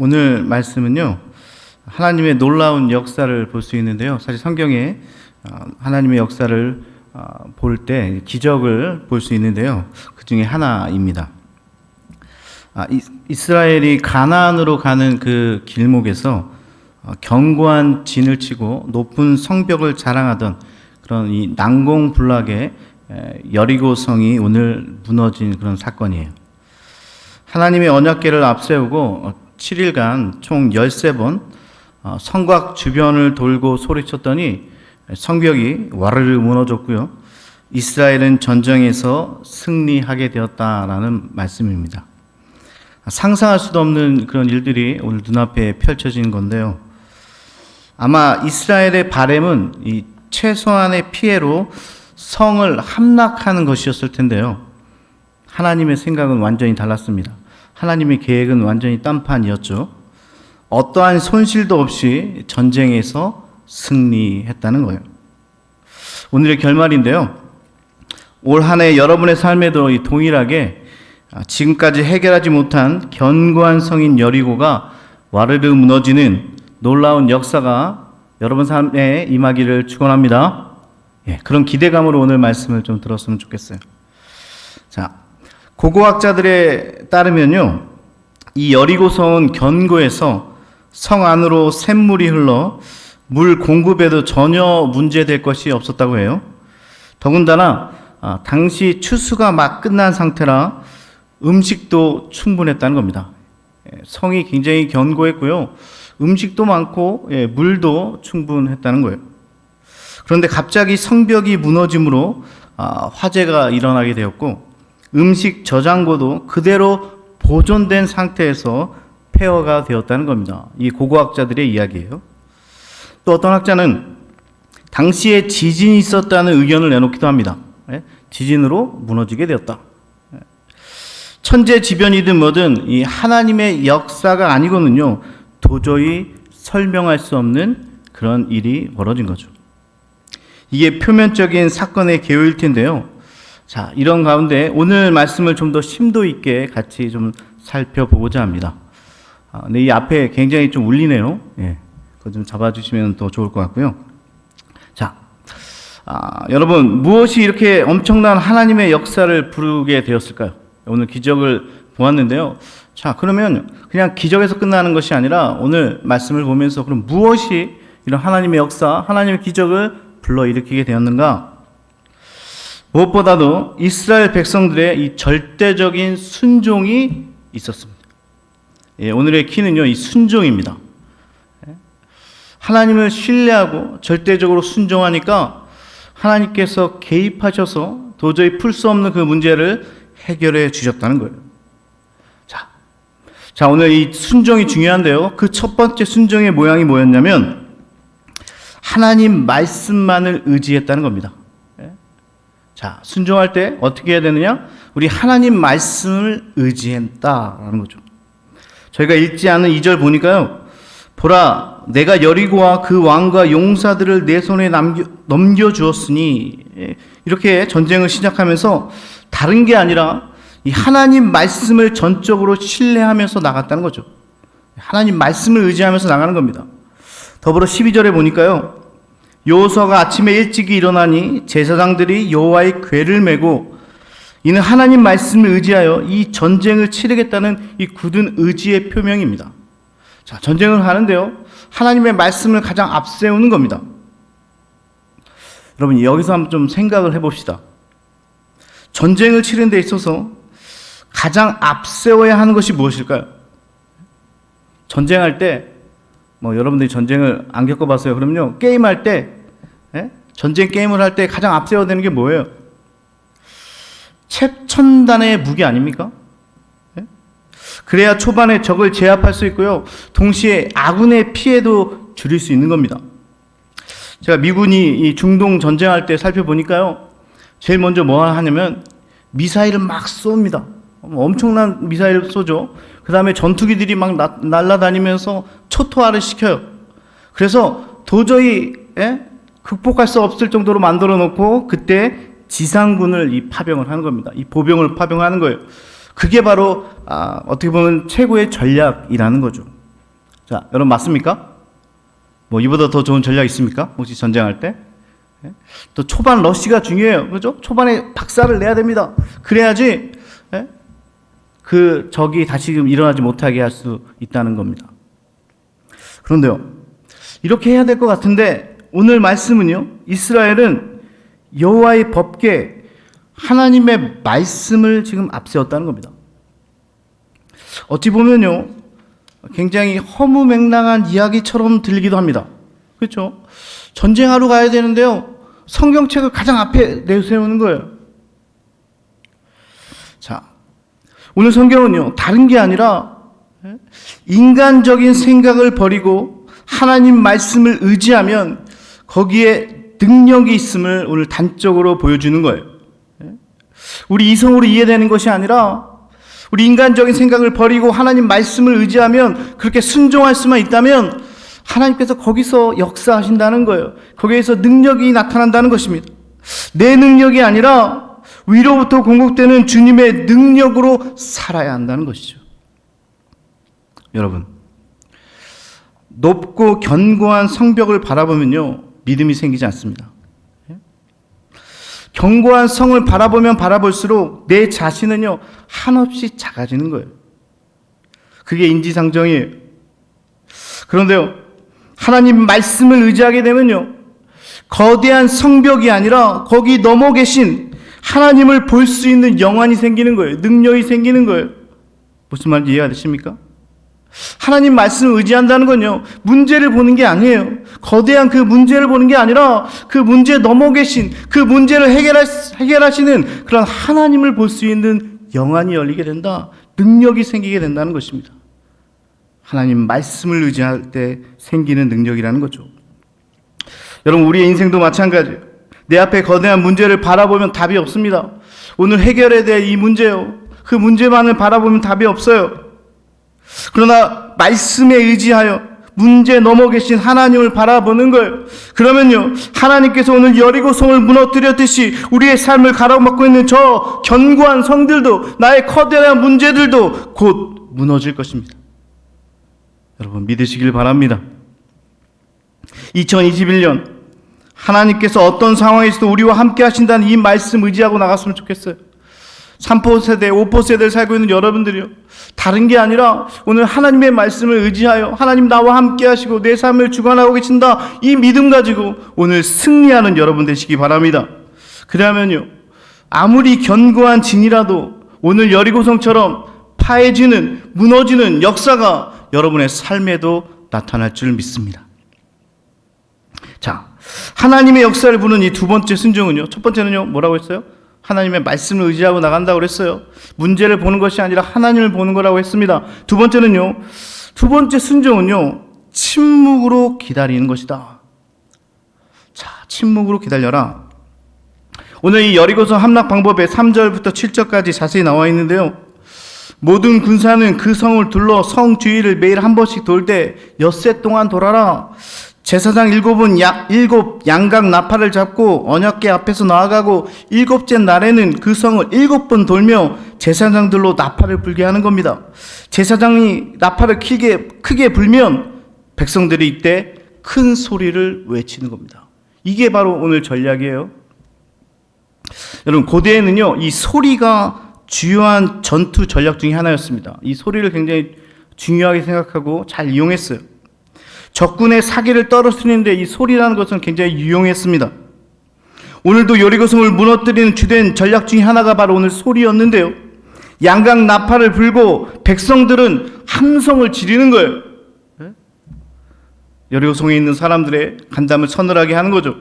오늘 말씀은요, 하나님의 놀라운 역사를 볼 수 있는데요. 사실 성경에 하나님의 역사를 볼 때 기적을 볼 수 있는데요. 그 중에 하나입니다. 이스라엘이 가나안으로 가는 그 길목에서 견고한 진을 치고 높은 성벽을 자랑하던 그런 이 난공불락의 여리고 성이 오늘 무너진 그런 사건이에요. 하나님의 언약궤를 앞세우고 7일간 총 13번 성곽 주변을 돌고 소리쳤더니 성벽이 와르르 무너졌고요. 이스라엘은 전쟁에서 승리하게 되었다라는 말씀입니다. 상상할 수도 없는 그런 일들이 오늘 눈앞에 펼쳐진 건데요. 아마 이스라엘의 바램은 이 최소한의 피해로 성을 함락하는 것이었을 텐데요. 하나님의 생각은 완전히 달랐습니다. 하나님의 계획은 완전히 딴판이었죠. 어떠한 손실도 없이 전쟁에서 승리했다는 거예요. 오늘의 결말인데요. 올 한 해 여러분의 삶에도 동일하게 지금까지 해결하지 못한 견고한 성인 여리고가 와르르 무너지는 놀라운 역사가 여러분 삶에 임하기를 축원합니다. 그런 기대감으로 오늘 말씀을 좀 들었으면 좋겠어요. 자, 고고학자들에 따르면요, 이 여리고 성은 견고해서 성 안으로 샘물이 흘러 물 공급에도 전혀 문제될 것이 없었다고 해요. 더군다나 당시 추수가 막 끝난 상태라 음식도 충분했다는 겁니다. 성이 굉장히 견고했고요. 음식도 많고 물도 충분했다는 거예요. 그런데 갑자기 성벽이 무너짐으로 화재가 일어나게 되었고 음식 저장고도 그대로 보존된 상태에서 폐허가 되었다는 겁니다. 이 고고학자들의 이야기예요. 또 어떤 학자는 당시에 지진이 있었다는 의견을 내놓기도 합니다. 지진으로 무너지게 되었다. 천재지변이든 뭐든 이 하나님의 역사가 아니고는요, 도저히 설명할 수 없는 그런 일이 벌어진 거죠. 이게 표면적인 사건의 개요일 텐데요. 자, 이런 가운데 오늘 말씀을 좀 더 심도 있게 같이 좀 살펴보고자 합니다. 근데 이 앞에 굉장히 좀 울리네요. 그거 좀 잡아주시면 더 좋을 것 같고요. 자, 여러분, 무엇이 이렇게 엄청난 하나님의 역사를 부르게 되었을까요? 오늘 기적을 보았는데요. 자, 그러면 그냥 기적에서 끝나는 것이 아니라 오늘 말씀을 보면서 그럼 무엇이 이런 하나님의 역사, 하나님의 기적을 불러일으키게 되었는가? 무엇보다도 이스라엘 백성들의 이 절대적인 순종이 있었습니다. 오늘의 키는요, 이 순종입니다. 하나님을 신뢰하고 절대적으로 순종하니까 하나님께서 개입하셔서 도저히 풀 수 없는 그 문제를 해결해 주셨다는 거예요. 자, 오늘 이 순종이 중요한데요. 그 첫 번째 순종의 모양이 뭐였냐면 하나님 말씀만을 의지했다는 겁니다. 자, 순종할 때 어떻게 해야 되느냐? 우리 하나님 말씀을 의지했다라는 거죠. 저희가 읽지 않은 2절 보니까요. 보라, 내가 여리고와 그 왕과 용사들을 내 손에 넘겨주었으니, 이렇게 전쟁을 시작하면서 다른 게 아니라 이 하나님 말씀을 전적으로 신뢰하면서 나갔다는 거죠. 하나님 말씀을 의지하면서 나가는 겁니다. 더불어 12절에 보니까요. 여호수아가 아침에 일찍이 일어나니 제사장들이 여호와의 궤를 메고, 이는 하나님 말씀을 의지하여 이 전쟁을 치르겠다는 이 굳은 의지의 표명입니다. 자, 전쟁을 하는데요, 하나님의 말씀을 가장 앞세우는 겁니다. 여러분, 여기서 한번 좀 생각을 해봅시다. 전쟁을 치르는 데 있어서 가장 앞세워야 하는 것이 무엇일까요? 전쟁할 때, 여러분들이 전쟁을 안 겪어봤어요. 그럼요, 게임할 때, 전쟁 게임을 할 때 가장 앞세워야 되는 게 뭐예요? 최첨단의 무기 아닙니까? 그래야 초반에 적을 제압할 수 있고요, 동시에 아군의 피해도 줄일 수 있는 겁니다. 제가 미군이 이 중동 전쟁할 때 살펴보니까요, 제일 먼저 뭐 하냐면 미사일을 막 쏩니다. 엄청난 미사일을 쏘죠. 그 다음에 전투기들이 막 날아다니면서 초토화를 시켜요. 그래서 도저히 극복할 수 없을 정도로 만들어 놓고 그때 지상군을 이 파병을 하는 겁니다. 이 보병을 파병하는 거예요. 그게 바로 어떻게 보면 최고의 전략이라는 거죠. 자, 여러분 맞습니까? 뭐 이보다 더 좋은 전략 있습니까? 혹시 전쟁할 때? 또 초반 러시가 중요해요. 그죠? 초반에 박살을 내야 됩니다. 그래야지 그 적이 다시금 일어나지 못하게 할 수 있다는 겁니다. 그런데요, 이렇게 해야 될 것 같은데 오늘 말씀은요, 이스라엘은 여호와의 법궤 하나님의 말씀을 지금 앞세웠다는 겁니다. 어찌 보면요, 굉장히 허무맹랑한 이야기처럼 들리기도 합니다. 그렇죠? 전쟁하러 가야 되는데요, 성경책을 가장 앞에 내세우는 거예요. 자, 오늘 성경은요, 다른 게 아니라 인간적인 생각을 버리고 하나님 말씀을 의지하면 거기에 능력이 있음을 오늘 단적으로 보여주는 거예요. 우리 이성으로 이해되는 것이 아니라 우리 인간적인 생각을 버리고 하나님 말씀을 의지하면, 그렇게 순종할 수만 있다면 하나님께서 거기서 역사하신다는 거예요. 거기에서 능력이 나타난다는 것입니다. 내 능력이 아니라 위로부터 공급되는 주님의 능력으로 살아야 한다는 것이죠. 여러분, 높고 견고한 성벽을 바라보면요, 믿음이 생기지 않습니다. 견고한 성을 바라보면 바라볼수록 내 자신은요, 한없이 작아지는 거예요. 그게 인지상정이에요. 그런데요, 하나님 말씀을 의지하게 되면요, 거대한 성벽이 아니라 거기 넘어 계신 하나님을 볼 수 있는 영안이 생기는 거예요. 능력이 생기는 거예요. 무슨 말인지 이해가 되십니까? 하나님 말씀을 의지한다는 건요, 문제를 보는 게 아니에요. 거대한 그 문제를 보는 게 아니라 그 문제에 넘어 계신, 그 문제를 해결하시는 그런 하나님을 볼 수 있는 영안이 열리게 된다. 능력이 생기게 된다는 것입니다. 하나님 말씀을 의지할 때 생기는 능력이라는 거죠. 여러분, 우리의 인생도 마찬가지예요. 내 앞에 거대한 문제를 바라보면 답이 없습니다. 오늘 해결해야 될 이 문제요, 그 문제만을 바라보면 답이 없어요. 그러나 말씀에 의지하여 문제 넘어 계신 하나님을 바라보는 거예요. 그러면요, 하나님께서 오늘 여리고성을 무너뜨렸듯이 우리의 삶을 가로막고 있는 저 견고한 성들도, 나의 커다란 문제들도 곧 무너질 것입니다. 여러분, 믿으시길 바랍니다. 2021년 하나님께서 어떤 상황에서도 우리와 함께 하신다는 이 말씀 의지하고 나갔으면 좋겠어요. 3포 세대, 5포 세대를 살고 있는 여러분들이요, 다른 게 아니라 오늘 하나님의 말씀을 의지하여 하나님 나와 함께 하시고 내 삶을 주관하고 계신다, 이 믿음 가지고 오늘 승리하는 여러분 되시기 바랍니다. 그러면요, 아무리 견고한 진이라도 오늘 여리고성처럼 파해지는, 무너지는 역사가 여러분의 삶에도 나타날 줄 믿습니다. 자, 하나님의 역사를 보는 이 두 번째 순종은요, 첫 번째는요, 뭐라고 했어요? 하나님의 말씀을 의지하고 나간다고 그랬어요. 문제를 보는 것이 아니라 하나님을 보는 거라고 했습니다. 두 번째는요, 두 번째 순종은요, 침묵으로 기다리는 것이다. 자, 침묵으로 기다려라. 오늘 이 여리고성 함락 방법에 3절부터 7절까지 자세히 나와 있는데요, 모든 군사는 그 성을 둘러 성 주위를 매일 한 번씩 돌 때 엿새 동안 돌아라. 제사장 7은 일곱 양각 나팔을 잡고 언약궤 앞에서 나아가고 7째 날에는 그 성을 7번 돌며 제사장들로 나팔을 불게 하는 겁니다. 제사장이 나팔을 크게 불면 백성들이 이때 큰 소리를 외치는 겁니다. 이게 바로 오늘 전략이에요. 여러분, 고대에는요, 이 소리가 주요한 전투 전략 중에 하나였습니다. 이 소리를 굉장히 중요하게 생각하고 잘 이용했어요. 적군의 사기를 떨어뜨리는데 이 소리라는 것은 굉장히 유용했습니다. 오늘도 여리고성을 무너뜨리는 주된 전략 중에 하나가 바로 오늘 소리였는데요, 양각 나팔을 불고 백성들은 함성을 지르는 거예요. 여리고성에 있는 사람들의 간담을 서늘하게 하는 거죠.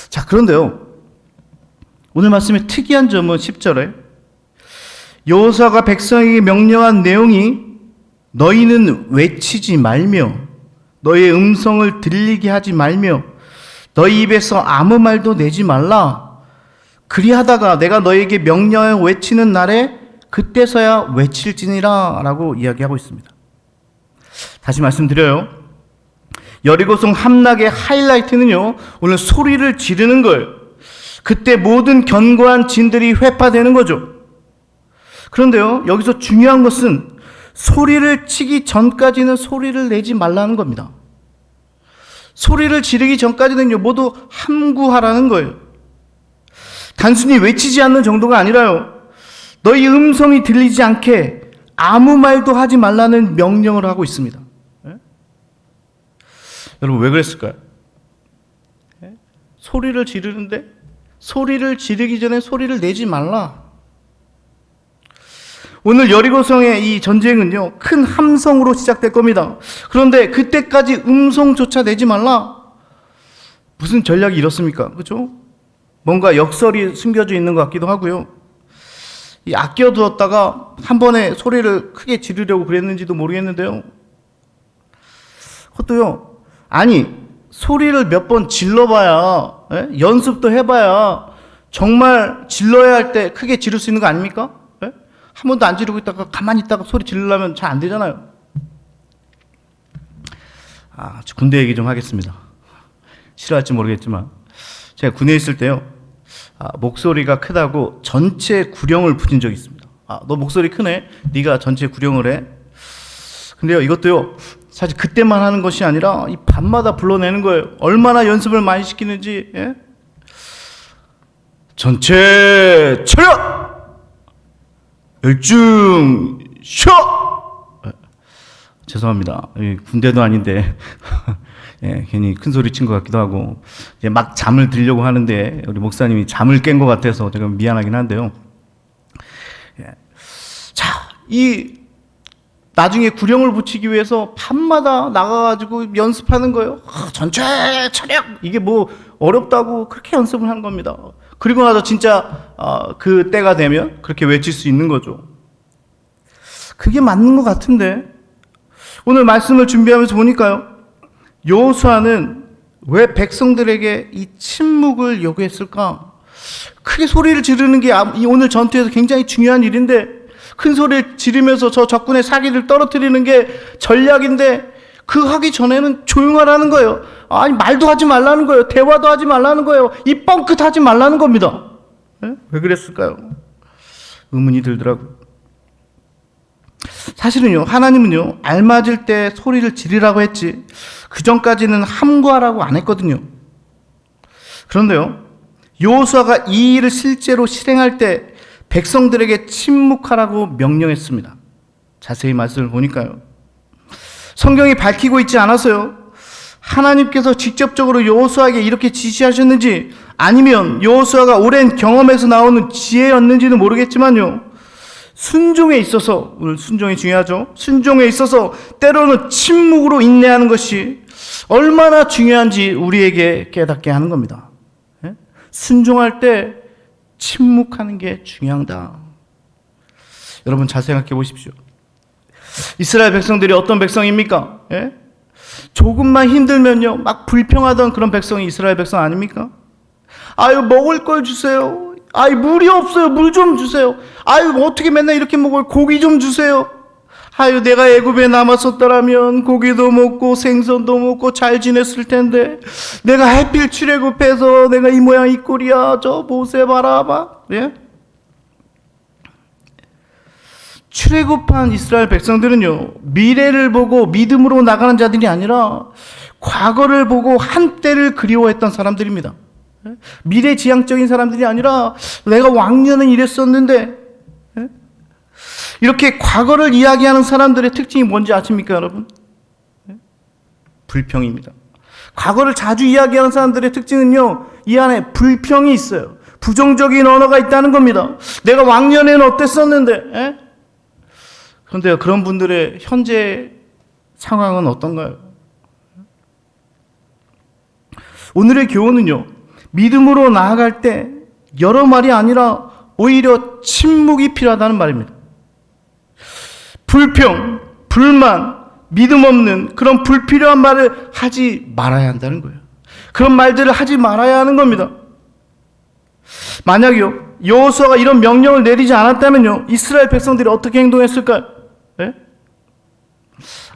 자, 그런데요, 오늘 말씀의 특이한 점은 10절에 여호수아가 백성에게 명령한 내용이 너희는 외치지 말며 너희의 음성을 들리게 하지 말며 너희 입에서 아무 말도 내지 말라. 그리하다가 내가 너희에게 명령하여 외치는 날에 그때서야 외칠지니라 라고 이야기하고 있습니다. 다시 말씀드려요. 여리고성 함락의 하이라이트는요, 오늘 소리를 지르는 거예요. 그때 모든 견고한 진들이 회파되는 거죠. 그런데요, 여기서 중요한 것은 소리를 치기 전까지는 소리를 내지 말라는 겁니다. 소리를 지르기 전까지는요, 모두 함구하라는 거예요. 단순히 외치지 않는 정도가 아니라요, 너희 음성이 들리지 않게 아무 말도 하지 말라는 명령을 하고 있습니다. 예? 여러분, 왜 그랬을까요? 예? 소리를 지르는데 소리를 지르기 전에 소리를 내지 말라. 오늘 여리고성의 이 전쟁은요, 큰 함성으로 시작될 겁니다. 그런데 그때까지 음성조차 내지 말라. 무슨 전략이 이렇습니까? 그렇죠? 뭔가 역설이 숨겨져 있는 것 같기도 하고요. 이 아껴두었다가 한 번에 소리를 크게 지르려고 그랬는지도 모르겠는데요. 그것도요, 아니 소리를 몇 번 질러봐야, 예? 연습도 해봐야 정말 질러야 할 때 크게 지를 수 있는 거 아닙니까? 예? 한 번도 안 지르고 있다가 가만히 있다가 소리 지르려면 잘 안 되잖아요. 군대 얘기 좀 하겠습니다. 싫어할지 모르겠지만 제가 군에 있을 때요, 목소리가 크다고 전체 구령을 부린 적이 있습니다. 너 목소리 크네, 네가 전체 구령을 해. 근데요, 이것도요, 사실 그때만 하는 것이 아니라 이 밤마다 불러내는 거예요. 얼마나 연습을 많이 시키는지. 예? 전체 차렷! 열중 쉬어! 죄송합니다. 군대도 아닌데 예, 괜히 큰 소리 친 것 같기도 하고, 이제 막 잠을 들려고 하는데 우리 목사님이 잠을 깬 것 같아서 제가 미안하긴 한데요. 예. 자, 이 나중에 구령을 붙이기 위해서 밤마다 나가가지고 연습하는 거예요. 전체 차렷! 이게 뭐 어렵다고 그렇게 연습을 하는 겁니다. 그리고 나서 진짜 그 때가 되면 그렇게 외칠 수 있는 거죠. 그게 맞는 것 같은데 오늘 말씀을 준비하면서 보니까요, 여호수아는 왜 백성들에게 이 침묵을 요구했을까? 크게 소리를 지르는 게 오늘 전투에서 굉장히 중요한 일인데, 큰 소리를 지르면서 저 적군의 사기를 떨어뜨리는 게 전략인데, 그 하기 전에는 조용하라는 거예요. 아니, 말도 하지 말라는 거예요. 대화도 하지 말라는 거예요. 입 뻥끗 하지 말라는 겁니다. 네? 왜 그랬을까요? 의문이 들더라고요. 사실은요, 하나님은요, 알맞을 때 소리를 지르라고 했지 그 전까지는 함구하라고 안 했거든요. 그런데요, 여호수아가 이 일을 실제로 실행할 때 백성들에게 침묵하라고 명령했습니다. 자세히 말씀을 보니까요, 성경이 밝히고 있지 않아서요, 하나님께서 직접적으로 여호수아에게 이렇게 지시하셨는지 아니면 여호수아가 오랜 경험에서 나오는 지혜였는지는 모르겠지만요, 순종에 있어서, 오늘 순종이 중요하죠. 순종에 있어서 때로는 침묵으로 인내하는 것이 얼마나 중요한지 우리에게 깨닫게 하는 겁니다. 예? 순종할 때 침묵하는 게 중요하다. 여러분 잘 생각해 보십시오. 이스라엘 백성들이 어떤 백성입니까? 예? 조금만 힘들면요, 막 불평하던 그런 백성이 이스라엘 백성 아닙니까? 아유, 먹을 걸 주세요. 아유, 물이 없어요. 물 좀 주세요. 아유, 어떻게 맨날 이렇게 먹어요. 고기 좀 주세요. 아유, 내가 애굽에 남았었더라면 고기도 먹고 생선도 먹고 잘 지냈을 텐데, 내가 하필 출애굽해서 내가 이 모양 이 꼴이야. 저 모세 봐라. 예? 출애굽한 이스라엘 백성들은요, 미래를 보고 믿음으로 나가는 자들이 아니라 과거를 보고 한때를 그리워했던 사람들입니다. 미래지향적인 사람들이 아니라 내가 왕년은 이랬었는데, 이렇게 과거를 이야기하는 사람들의 특징이 뭔지 아십니까, 여러분? 불평입니다. 과거를 자주 이야기하는 사람들의 특징은요, 이 안에 불평이 있어요. 부정적인 언어가 있다는 겁니다. 내가 왕년에는 어땠었는데, 그런데 그런 분들의 현재 상황은 어떤가요? 오늘의 교훈은요, 믿음으로 나아갈 때 여러 말이 아니라 오히려 침묵이 필요하다는 말입니다. 불평, 불만, 믿음 없는 그런 불필요한 말을 하지 말아야 한다는 거예요. 그런 말들을 하지 말아야 하는 겁니다. 만약요, 여호수아가 이런 명령을 내리지 않았다면요, 이스라엘 백성들이 어떻게 행동했을까요? 네?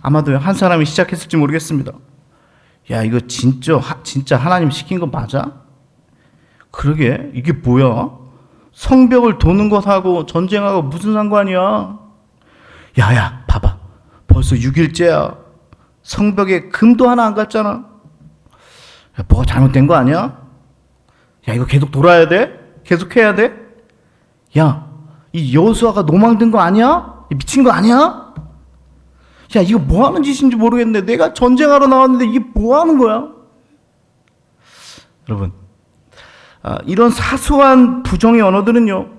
아마도 한 사람이 시작했을지 모르겠습니다. 야, 이거 진짜 하나님 시킨 거 맞아? 그러게, 이게 뭐야? 성벽을 도는 것하고 전쟁하고 무슨 상관이야? 야야, 봐봐. 벌써 6일째야. 성벽에 금도 하나 안 갔잖아. 야, 뭐가 잘못된 거 아니야? 야, 이거 계속 돌아야 돼? 계속 해야 돼? 야, 이 여호수아가 노망든 거 아니야? 미친 거 아니야? 야, 이거 뭐 하는 짓인지 모르겠네. 내가 전쟁하러 나왔는데 이게 뭐 하는 거야? 여러분, 이런 사소한 부정의 언어들은요,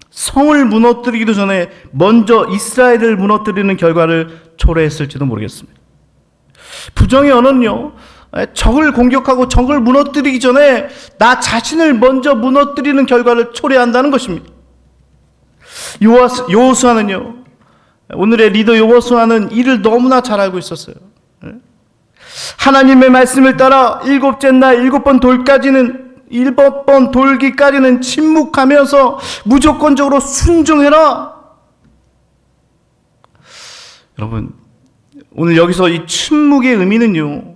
성을 무너뜨리기도 전에 먼저 이스라엘을 무너뜨리는 결과를 초래했을지도 모르겠습니다. 부정의 언어는요, 적을 공격하고 적을 무너뜨리기 전에 나 자신을 먼저 무너뜨리는 결과를 초래한다는 것입니다. 여호수아는요, 오늘의 리더 여호수아는 이를 너무나 잘 알고 있었어요. 하나님의 말씀을 따라 일곱째 날 7번 돌기까지는 침묵하면서 무조건적으로 순종해라. 여러분, 오늘 여기서 이 침묵의 의미는요,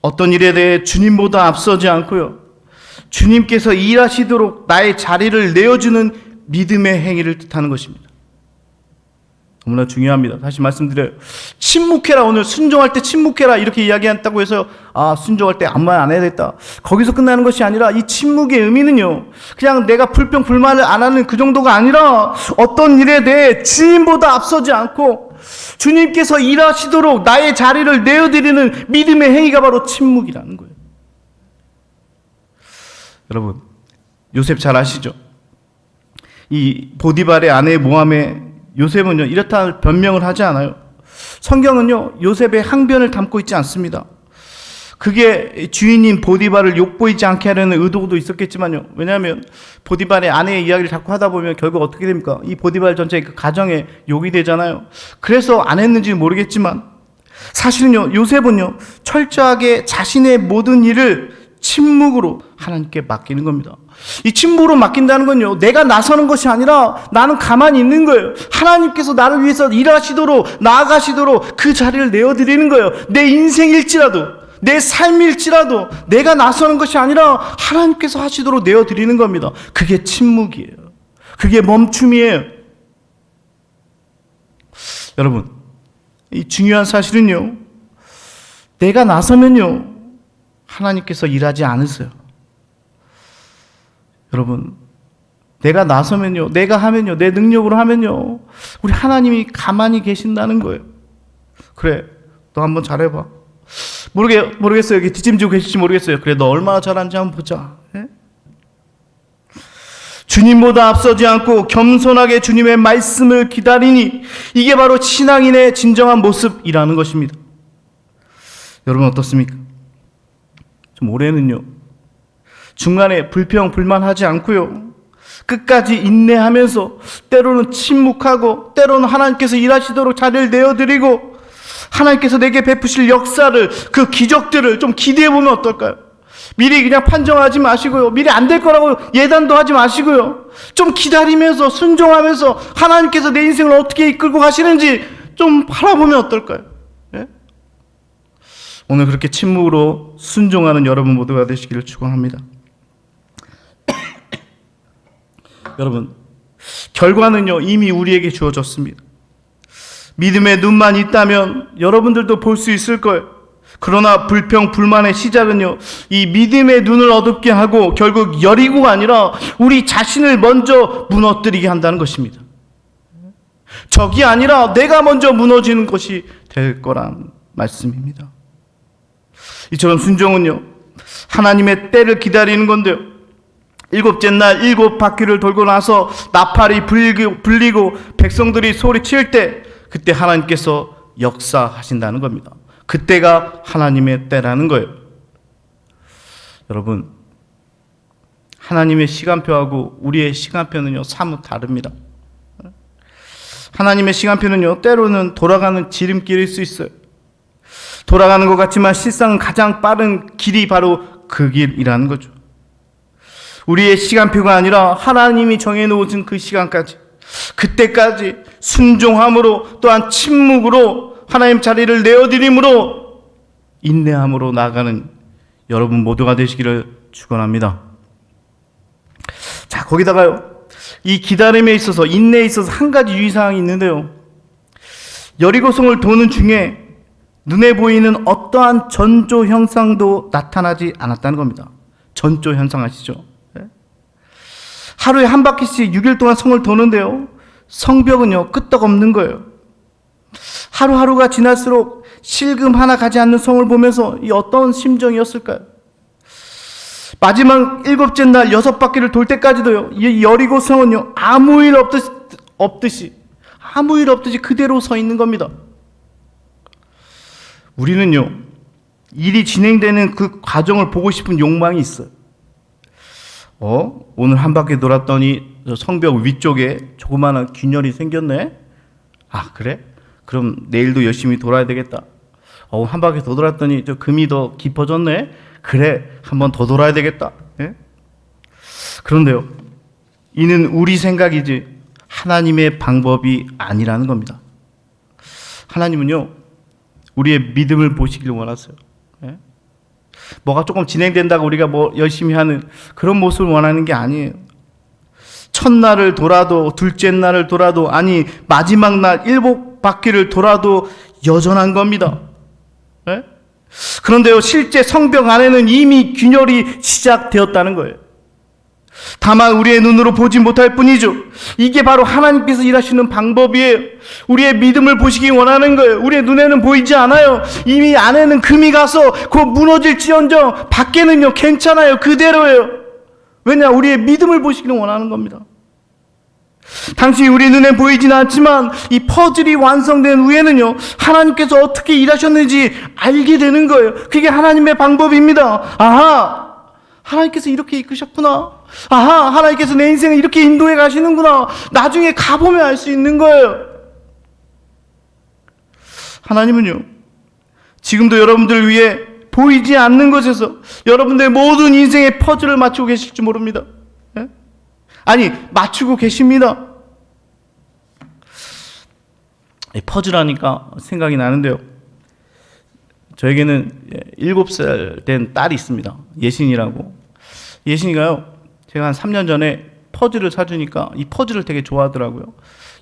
어떤 일에 대해 주님보다 앞서지 않고요, 주님께서 일하시도록 나의 자리를 내어주는 믿음의 행위를 뜻하는 것입니다. 너무나 중요합니다. 다시 말씀드려요. 침묵해라. 오늘 순종할 때 침묵해라 이렇게 이야기한다고 해서 순종할 때 아무 말 안 해야겠다, 거기서 끝나는 것이 아니라, 이 침묵의 의미는요, 그냥 내가 불평불만을 안 하는 그 정도가 아니라 어떤 일에 대해 주님보다 앞서지 않고 주님께서 일하시도록 나의 자리를 내어드리는 믿음의 행위가 바로 침묵이라는 거예요. 여러분, 요셉 잘 아시죠? 이 보디발의 아내 모함의 요셉은요, 이렇다 변명을 하지 않아요. 성경은요, 요셉의 항변을 담고 있지 않습니다. 그게 주인인 보디발을 욕보이지 않게 하려는 의도도 있었겠지만요, 왜냐하면 보디발의 아내의 이야기를 자꾸 하다 보면 결국 어떻게 됩니까? 이 보디발 전체의 그 가정에 욕이 되잖아요. 그래서 안 했는지 모르겠지만 사실은요, 요셉은요, 철저하게 자신의 모든 일을 침묵으로 하나님께 맡기는 겁니다. 이 침묵으로 맡긴다는 건요, 내가 나서는 것이 아니라 나는 가만히 있는 거예요. 하나님께서 나를 위해서 일하시도록, 나아가시도록 그 자리를 내어드리는 거예요. 내 인생일지라도, 내 삶일지라도 내가 나서는 것이 아니라 하나님께서 하시도록 내어드리는 겁니다. 그게 침묵이에요. 그게 멈춤이에요. 여러분, 이 중요한 사실은요, 내가 나서면요, 하나님께서 일하지 않으세요. 여러분, 내가 나서면요, 내가 하면요, 내 능력으로 하면요, 우리 하나님이 가만히 계신다는 거예요. 그래, 너 한번 잘해봐. 모르겠어요. 여기 뒷짐지고 계실지 모르겠어요. 그래, 너 얼마나 잘하는지 한번 보자. 예? 주님보다 앞서지 않고 겸손하게 주님의 말씀을 기다리니, 이게 바로 신앙인의 진정한 모습이라는 것입니다. 여러분 어떻습니까? 좀 올해는요, 중간에 불평불만하지 않고요, 끝까지 인내하면서 때로는 침묵하고 때로는 하나님께서 일하시도록 자리를 내어드리고 하나님께서 내게 베푸실 역사를, 그 기적들을 좀 기대해보면 어떨까요? 미리 그냥 판정하지 마시고요, 미리 안 될 거라고 예단도 하지 마시고요, 좀 기다리면서 순종하면서 하나님께서 내 인생을 어떻게 이끌고 가시는지 좀 바라보면 어떨까요? 예? 오늘 그렇게 침묵으로 순종하는 여러분 모두가 되시기를 축원합니다. 여러분, 결과는요, 이미 우리에게 주어졌습니다. 믿음의 눈만 있다면 여러분들도 볼 수 있을 거예요. 그러나 불평, 불만의 시작은요, 이 믿음의 눈을 어둡게 하고 결국 여리고가 아니라 우리 자신을 먼저 무너뜨리게 한다는 것입니다. 적이 아니라 내가 먼저 무너지는 것이 될 거란 말씀입니다. 이처럼 순종은요, 하나님의 때를 기다리는 건데요, 7째 날 7바퀴를 돌고 나서 나팔이 불리고 백성들이 소리칠 때, 그때 하나님께서 역사하신다는 겁니다. 그때가 하나님의 때라는 거예요. 여러분, 하나님의 시간표하고 우리의 시간표는요, 사뭇 다릅니다. 하나님의 시간표는요, 때로는 돌아가는 지름길일 수 있어요. 돌아가는 것 같지만 실상은 가장 빠른 길이 바로 그 길이라는 거죠. 우리의 시간표가 아니라 하나님이 정해놓으신 그 시간까지, 그때까지 순종함으로, 또한 침묵으로, 하나님 자리를 내어드림으로, 인내함으로 나아가는 여러분 모두가 되시기를 축원합니다. 자, 거기다가요, 이 기다림에 있어서, 인내에 있어서 한 가지 유의사항이 있는데요, 여리고성을 도는 중에 눈에 보이는 어떠한 전조 현상도 나타나지 않았다는 겁니다. 전조 현상 아시죠? 하루에 한 바퀴씩 6일 동안 성을 도는데요, 성벽은요 끄떡없는 거예요. 하루하루가 지날수록 실금 하나 가지 않는 성을 보면서 이 어떤 심정이었을까요? 마지막 7째 날 6바퀴를 돌 때까지도요, 이 여리고 성은요 아무 일 없듯이 그대로 서 있는 겁니다. 우리는요 일이 진행되는 그 과정을 보고 싶은 욕망이 있어요. 오늘 한 바퀴 돌았더니 성벽 위쪽에 조그마한 균열이 생겼네. 아 그래? 그럼 내일도 열심히 돌아야 되겠다. 한 바퀴 더 돌았더니 저 금이 더 깊어졌네. 그래, 한 번 더 돌아야 되겠다. 예? 그런데요, 이는 우리 생각이지 하나님의 방법이 아니라는 겁니다. 하나님은요 우리의 믿음을 보시길 원하세요. 예? 뭐가 조금 진행된다고 우리가 뭐 열심히 하는 그런 모습을 원하는 게 아니에요. 첫날을 돌아도, 둘째 날을 돌아도, 아니 마지막 날 7바퀴를 돌아도 여전한 겁니다. 예? 그런데요, 실제 성벽 안에는 이미 균열이 시작되었다는 거예요. 다만 우리의 눈으로 보지 못할 뿐이죠. 이게 바로 하나님께서 일하시는 방법이에요. 우리의 믿음을 보시기 원하는 거예요. 우리의 눈에는 보이지 않아요. 이미 안에는 금이 가서 곧 무너질지언정 밖에는요 괜찮아요. 그대로예요. 왜냐? 우리의 믿음을 보시기를 원하는 겁니다. 당시 우리 눈에 보이지는 않지만 이 퍼즐이 완성된 후에는요 하나님께서 어떻게 일하셨는지 알게 되는 거예요. 그게 하나님의 방법입니다. 아하, 하나님께서 이렇게 이끄셨구나. 아하, 하나님께서 내 인생을 이렇게 인도해 가시는구나. 나중에 가보면 알 수 있는 거예요. 하나님은요 지금도 여러분들 위해 보이지 않는 것에서 여러분들의 모든 인생의 퍼즐을 맞추고 계실지 모릅니다. 예? 아니, 맞추고 계십니다. 퍼즐 하니까 생각이 나는데요, 저에게는 7살 된 딸이 있습니다. 예신이라고. 예신이가요, 제가 한 3년 전에 퍼즐을 사주니까 이 퍼즐을 되게 좋아하더라고요.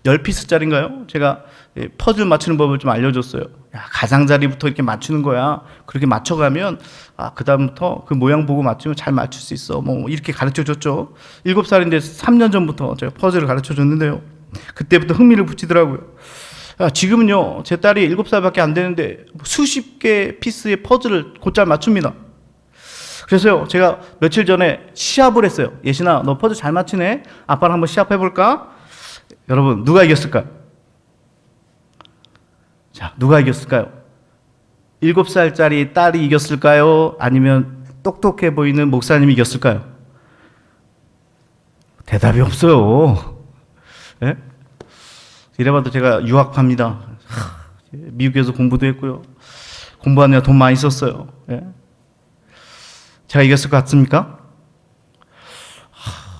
10피스짜리인가요? 제가 퍼즐 맞추는 법을 좀 알려줬어요. 야, 가장자리부터 이렇게 맞추는 거야. 그렇게 맞춰가면 그 다음부터 그 모양 보고 맞추면 잘 맞출 수 있어. 뭐 이렇게 가르쳐줬죠. 7살인데 3년 전부터 제가 퍼즐을 가르쳐줬는데요, 그때부터 흥미를 붙이더라고요. 지금은요 제 딸이 7살밖에 안 되는데 수십 개 피스의 퍼즐을 곧잘 맞춥니다. 그래서요 제가 며칠 전에 시합을 했어요. 예신아, 너 퍼즐 잘 맞추네. 아빠랑 한번 시합해볼까? 여러분, 누가 이겼을까요? 자, 누가 이겼을까요? 7살짜리 딸이 이겼을까요? 아니면 똑똑해 보이는 목사님이 이겼을까요? 대답이 없어요. 예? 이래봐도 제가 유학파입니다. 미국에서 공부도 했고요. 공부하느라 돈 많이 썼어요. 예? 제가 이겼을 것 같습니까?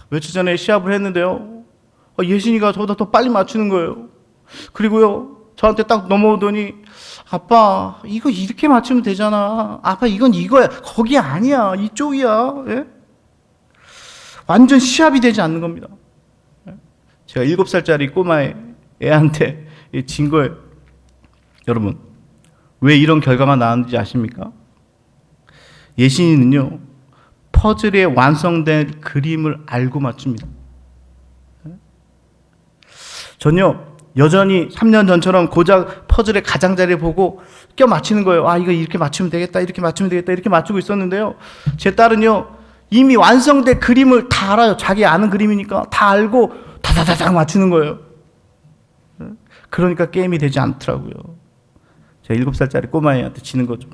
며칠 전에 시합을 했는데요, 예신이가 저보다 더 빨리 맞추는 거예요. 그리고요 저한테 딱 넘어오더니, 아빠 이거 이렇게 맞추면 되잖아. 아빠 이건 이거야. 거기 아니야. 이쪽이야. 예? 완전 시합이 되지 않는 겁니다. 제가 7살짜리 꼬마의 애한테 진 거예요. 여러분, 왜 이런 결과가 나왔는지 아십니까? 예신이는요 퍼즐의 완성된 그림을 알고 맞춥니다. 전요 여전히 3년 전처럼 고작 퍼즐의 가장자리 보고 껴 맞히는 거예요. 이거 이렇게 맞추면 되겠다, 이렇게 맞추면 되겠다, 이렇게 맞추고 있었는데요, 제 딸은요 이미 완성된 그림을 다 알아요. 자기 아는 그림이니까 다 알고 다다다닥 맞추는 거예요. 그러니까 게임이 되지 않더라고요. 제가 7살짜리 꼬마애한테 지는 거죠.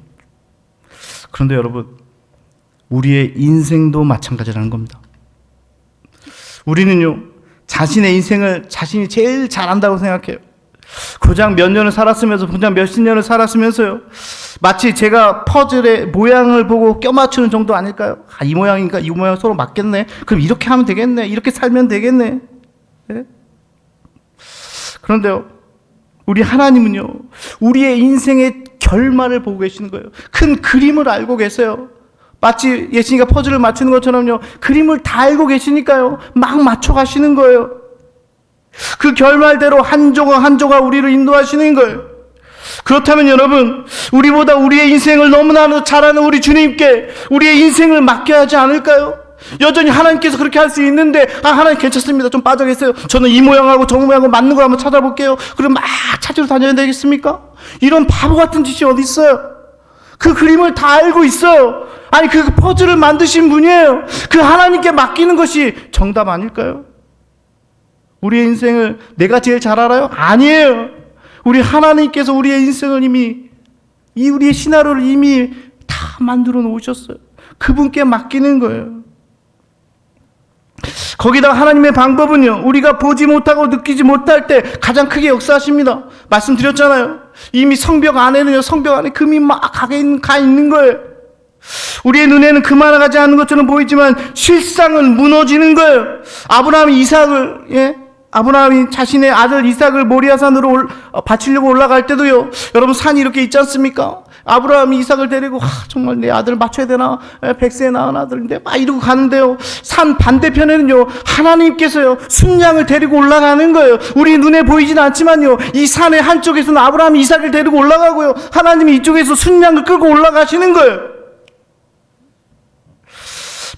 그런데 여러분, 우리의 인생도 마찬가지라는 겁니다. 우리는요 자신의 인생을 자신이 제일 잘한다고 생각해요. 고작 몇 년을 살았으면서, 고작 몇십 년을 살았으면서요, 마치 제가 퍼즐의 모양을 보고 껴 맞추는 정도 아닐까요? 이 모양인가, 이 모양 서로 맞겠네, 그럼 이렇게 하면 되겠네, 이렇게 살면 되겠네. 네? 그런데요 우리 하나님은요 우리의 인생의 결말을 보고 계시는 거예요. 큰 그림을 알고 계세요. 마치 예신이가 퍼즐을 맞추는 것처럼요 그림을 다 알고 계시니까요 막 맞춰가시는 거예요. 그 결말대로 한 조각 한 조각 우리를 인도하시는 거예요. 그렇다면 여러분, 우리보다 우리의 인생을 너무나 잘 아는 우리 주님께 우리의 인생을 맡겨야 하지 않을까요? 여전히 하나님께서 그렇게 할 수 있는데, 하나님 괜찮습니다, 좀 빠져계세요, 저는 이 모양하고 저 모양하고 맞는 거 한번 찾아볼게요, 그럼 막 찾으러 다녀야 되겠습니까? 이런 바보 같은 짓이 어디 있어요? 그 그림을 다 알고 있어요. 아니, 그 퍼즐을 만드신 분이에요. 그 하나님께 맡기는 것이 정답 아닐까요? 우리의 인생을 내가 제일 잘 알아요? 아니에요. 우리 하나님께서 우리의 인생을 우리의 시나리오를 이미 다 만들어 놓으셨어요. 그분께 맡기는 거예요. 거기다 하나님의 방법은요, 우리가 보지 못하고 느끼지 못할 때 가장 크게 역사하십니다. 말씀드렸잖아요. 이미 성벽 안에 금이 막 가 있는 거예요. 우리의 눈에는 그만하지 않는 것처럼 보이지만 실상은 무너지는 거예요. 아브라함이 자신의 아들 이삭을 모리아산으로 바치려고 올라갈 때도요, 여러분, 산이 이렇게 있지 않습니까? 아브라함이 이삭을 데리고 정말 내 아들을 맞춰야 되나, 100세 낳은 아들인데 막 이러고 가는데요, 산 반대편에는요, 하나님께서요 순양을 데리고 올라가는 거예요. 우리 눈에 보이진 않지만요, 이 산의 한쪽에서는 아브라함이 이삭을 데리고 올라가고요, 하나님이 이쪽에서 순양을 끌고 올라가시는 거예요.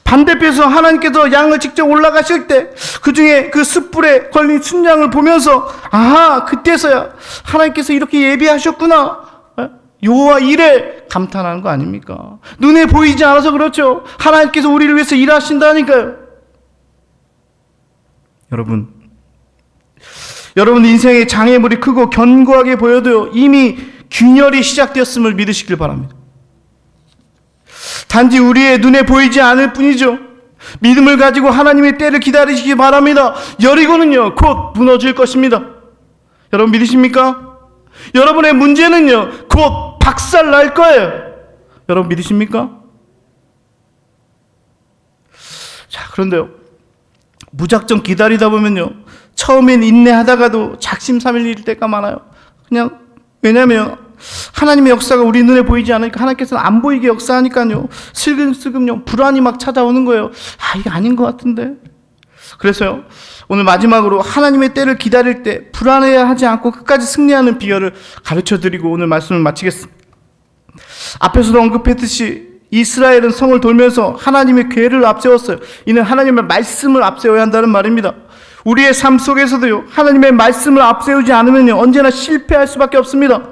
반대편에서 하나님께서 양을 직접 올라가실 때 그 중에 그 숯불에 걸린 순양을 보면서, 그때서야 하나님께서 이렇게 예비하셨구나, 여호와 이래 감탄하는 거 아닙니까? 눈에 보이지 않아서 그렇죠. 하나님께서 우리를 위해서 일하신다니까요. 여러분 인생의 장애물이 크고 견고하게 보여도요, 이미 균열이 시작되었음을 믿으시길 바랍니다. 단지 우리의 눈에 보이지 않을 뿐이죠. 믿음을 가지고 하나님의 때를 기다리시기 바랍니다. 여리고는요 곧 무너질 것입니다. 여러분 믿으십니까? 여러분의 문제는요 곧 박살 날 거예요. 여러분 믿으십니까? 자, 그런데요, 무작정 기다리다 보면요, 처음엔 인내하다가도 작심삼일일 때가 많아요. 왜냐하면 하나님의 역사가 우리 눈에 보이지 않으니까, 하나님께서는 안 보이게 역사하니까요, 슬금슬금요 불안이 막 찾아오는 거예요. 이게 아닌 것 같은데. 그래서요, 오늘 마지막으로 하나님의 때를 기다릴 때 불안해야 하지 않고 끝까지 승리하는 비결을 가르쳐드리고 오늘 말씀을 마치겠습니다. 앞에서도 언급했듯이 이스라엘은 성을 돌면서 하나님의 궤를 앞세웠어요. 이는 하나님의 말씀을 앞세워야 한다는 말입니다. 우리의 삶 속에서도요, 하나님의 말씀을 앞세우지 않으면요, 언제나 실패할 수밖에 없습니다.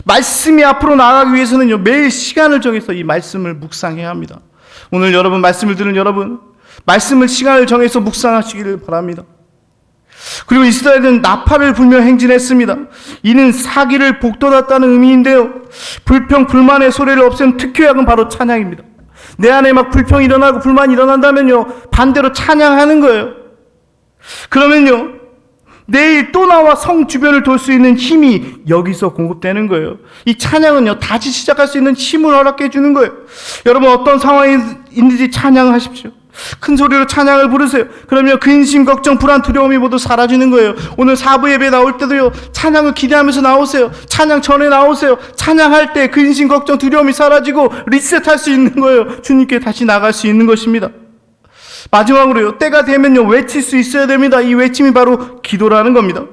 말씀이 앞으로 나아가기 위해서는요, 매일 시간을 정해서 이 말씀을 묵상해야 합니다. 오늘 여러분, 말씀을 들은 여러분, 말씀을 시간을 정해서 묵상하시기를 바랍니다. 그리고 이스라엘은 나팔을 불며 행진했습니다. 이는 사기를 북돋았다는 의미인데요, 불평 불만의 소리를 없애는 특효약은 바로 찬양입니다. 내 안에 막 불평이 일어나고 불만이 일어난다면요, 반대로 찬양하는 거예요. 그러면요, 내일 또 나와 성 주변을 돌 수 있는 힘이 여기서 공급되는 거예요. 이 찬양은요, 다시 시작할 수 있는 힘을 허락해 주는 거예요. 여러분, 어떤 상황이 있는지 찬양하십시오. 큰 소리로 찬양을 부르세요. 그러면 근심, 걱정, 불안, 두려움이 모두 사라지는 거예요. 오늘 4부 예배 나올 때도요, 찬양을 기대하면서 나오세요. 찬양 전에 나오세요. 찬양할 때 근심, 걱정, 두려움이 사라지고 리셋할 수 있는 거예요. 주님께 다시 나갈 수 있는 것입니다. 마지막으로요, 때가 되면요, 외칠 수 있어야 됩니다. 이 외침이 바로 기도라는 겁니다.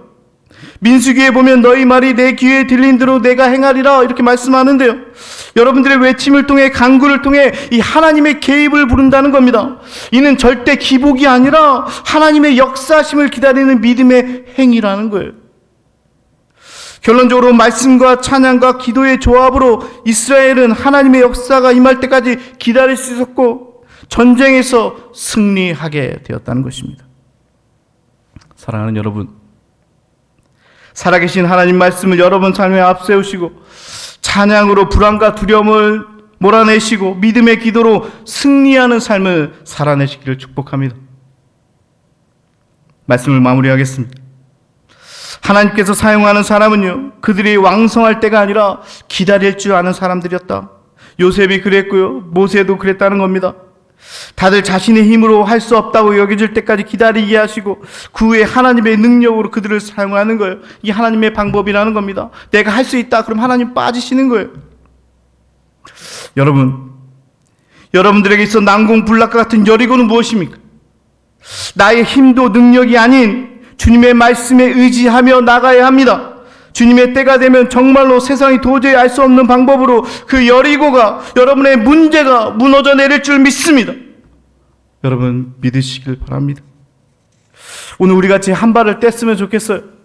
민수기에 보면 너희 말이 내 귀에 들린 대로 내가 행하리라, 이렇게 말씀하는데요, 여러분들의 외침을 통해, 간구를 통해 이 하나님의 개입을 부른다는 겁니다. 이는 절대 기복이 아니라 하나님의 역사심을 기다리는 믿음의 행위라는 거예요. 결론적으로 말씀과 찬양과 기도의 조합으로 이스라엘은 하나님의 역사가 임할 때까지 기다릴 수 있었고 전쟁에서 승리하게 되었다는 것입니다. 사랑하는 여러분, 살아계신 하나님 말씀을 여러분 삶에 앞세우시고 찬양으로 불안과 두려움을 몰아내시고 믿음의 기도로 승리하는 삶을 살아내시기를 축복합니다. 말씀을 마무리하겠습니다. 하나님께서 사용하는 사람은요, 그들이 왕성할 때가 아니라 기다릴 줄 아는 사람들이었다. 요셉이 그랬고요, 모세도 그랬다는 겁니다. 다들 자신의 힘으로 할 수 없다고 여겨질 때까지 기다리게 하시고 그 후에 하나님의 능력으로 그들을 사용하는 거예요. 이게 하나님의 방법이라는 겁니다. 내가 할 수 있다 그럼 하나님 빠지시는 거예요. 여러분들에게 있어 난공불락과 같은 여리고는 무엇입니까? 나의 힘도 능력이 아닌 주님의 말씀에 의지하며 나가야 합니다. 주님의 때가 되면 정말로 세상이 도저히 알 수 없는 방법으로 그 여리고가, 여러분의 문제가 무너져 내릴 줄 믿습니다. 여러분 믿으시길 바랍니다. 오늘 우리 같이 한 발을 뗐으면 좋겠어요.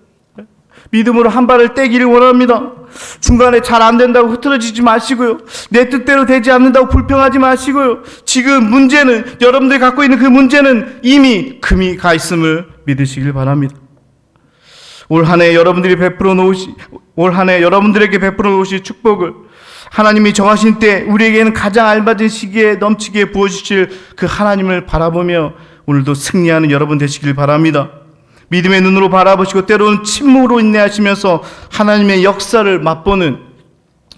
믿음으로 한 발을 떼기를 원합니다. 중간에 잘 안 된다고 흐트러지지 마시고요. 내 뜻대로 되지 않는다고 불평하지 마시고요. 지금 문제는, 여러분들이 갖고 있는 그 문제는 이미 금이 가 있음을 믿으시길 바랍니다. 올 한 해 여러분들이 올 한 해 여러분들에게 베풀어 놓으실 축복을 하나님이 정하신 때 우리에게는 가장 알맞은 시기에 넘치게 부어주실 그 하나님을 바라보며 오늘도 승리하는 여러분 되시길 바랍니다. 믿음의 눈으로 바라보시고 때로는 침묵으로 인내하시면서 하나님의 역사를 맛보는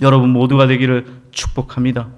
여러분 모두가 되기를 축복합니다.